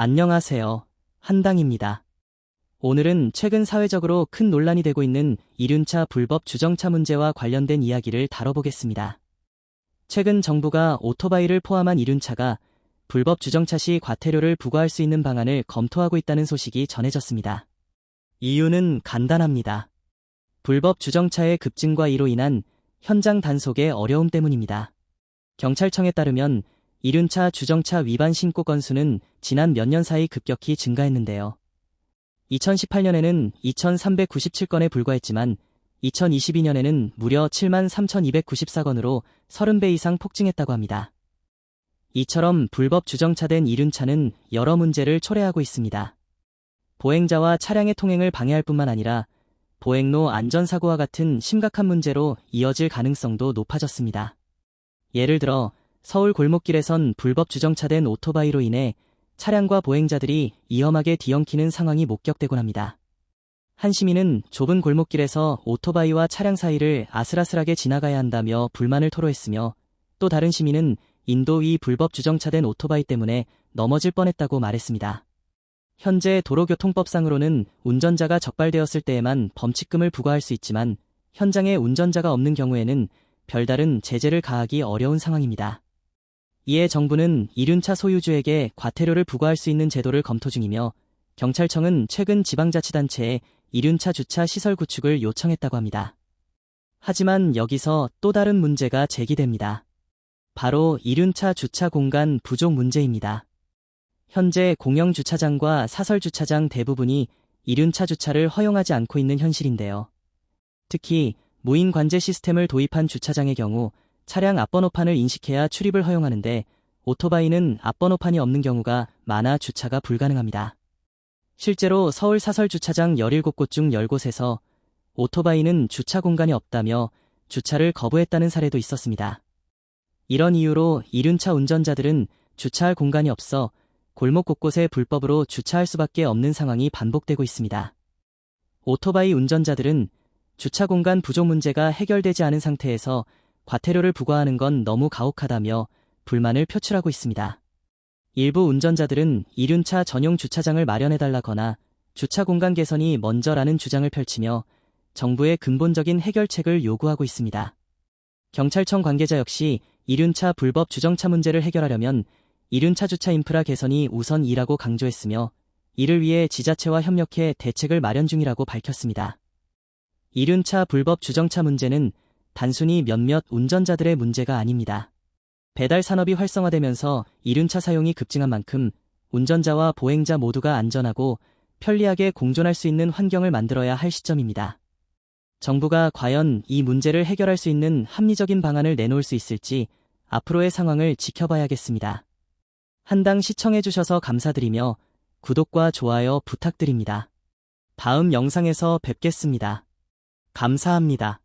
안녕하세요. 한당입니다. 오늘은 최근 사회적으로 큰 논란이 되고 있는 이륜차 불법 주정차 문제와 관련된 이야기를 다뤄보겠습니다. 최근 정부가 오토바이를 포함한 이륜차가 불법 주정차 시 과태료를 부과할 수 있는 방안을 검토하고 있다는 소식이 전해졌습니다. 이유는 간단합니다. 불법 주정차의 급증과 이로 인한 현장 단속의 어려움 때문입니다. 경찰청에 따르면 이륜차 주정차 위반 신고 건수는 지난 몇 년 사이 급격히 증가했는데요. 2018년에는 2,397건에 불과했지만 2022년에는 무려 73,294건으로 30배 이상 폭증했다고 합니다. 이처럼 불법 주정차된 이륜차는 여러 문제를 초래하고 있습니다. 보행자와 차량의 통행을 방해할 뿐만 아니라 보행로 안전사고와 같은 심각한 문제로 이어질 가능성도 높아졌습니다. 예를 들어 서울 골목길에선 불법 주정차된 오토바이로 인해 차량과 보행자들이 위험하게 뒤엉키는 상황이 목격되곤 합니다. 한 시민은 좁은 골목길에서 오토바이와 차량 사이를 아슬아슬하게 지나가야 한다며 불만을 토로했으며, 또 다른 시민은 인도 위 불법 주정차된 오토바이 때문에 넘어질 뻔했다고 말했습니다. 현재 도로교통법상으로는 운전자가 적발되었을 때에만 범칙금을 부과할 수 있지만 현장에 운전자가 없는 경우에는 별다른 제재를 가하기 어려운 상황입니다. 이에 정부는 이륜차 소유주에게 과태료를 부과할 수 있는 제도를 검토 중이며, 경찰청은 최근 지방자치단체에 이륜차 주차 시설 구축을 요청했다고 합니다. 하지만 여기서 또 다른 문제가 제기됩니다. 바로 이륜차 주차 공간 부족 문제입니다. 현재 공영주차장과 사설주차장 대부분이 이륜차 주차를 허용하지 않고 있는 현실인데요. 특히 무인 관제 시스템을 도입한 주차장의 경우 차량 앞번호판을 인식해야 출입을 허용하는데, 오토바이는 앞번호판이 없는 경우가 많아 주차가 불가능합니다. 실제로 서울 사설주차장 17곳 중 10곳에서 오토바이는 주차 공간이 없다며 주차를 거부했다는 사례도 있었습니다. 이런 이유로 이륜차 운전자들은 주차할 공간이 없어 골목 곳곳에 불법으로 주차할 수밖에 없는 상황이 반복되고 있습니다. 오토바이 운전자들은 주차 공간 부족 문제가 해결되지 않은 상태에서 과태료를 부과하는 건 너무 가혹하다며 불만을 표출하고 있습니다. 일부 운전자들은 이륜차 전용 주차장을 마련해달라거나 주차 공간 개선이 먼저라는 주장을 펼치며 정부의 근본적인 해결책을 요구하고 있습니다. 경찰청 관계자 역시 이륜차 불법 주정차 문제를 해결하려면 이륜차 주차 인프라 개선이 우선이라고 강조했으며, 이를 위해 지자체와 협력해 대책을 마련 중이라고 밝혔습니다. 이륜차 불법 주정차 문제는 단순히 몇몇 운전자들의 문제가 아닙니다. 배달 산업이 활성화되면서 이륜차 사용이 급증한 만큼 운전자와 보행자 모두가 안전하고 편리하게 공존할 수 있는 환경을 만들어야 할 시점입니다. 정부가 과연 이 문제를 해결할 수 있는 합리적인 방안을 내놓을 수 있을지 앞으로의 상황을 지켜봐야겠습니다. 한당 시청해주셔서 감사드리며 구독과 좋아요 부탁드립니다. 다음 영상에서 뵙겠습니다. 감사합니다.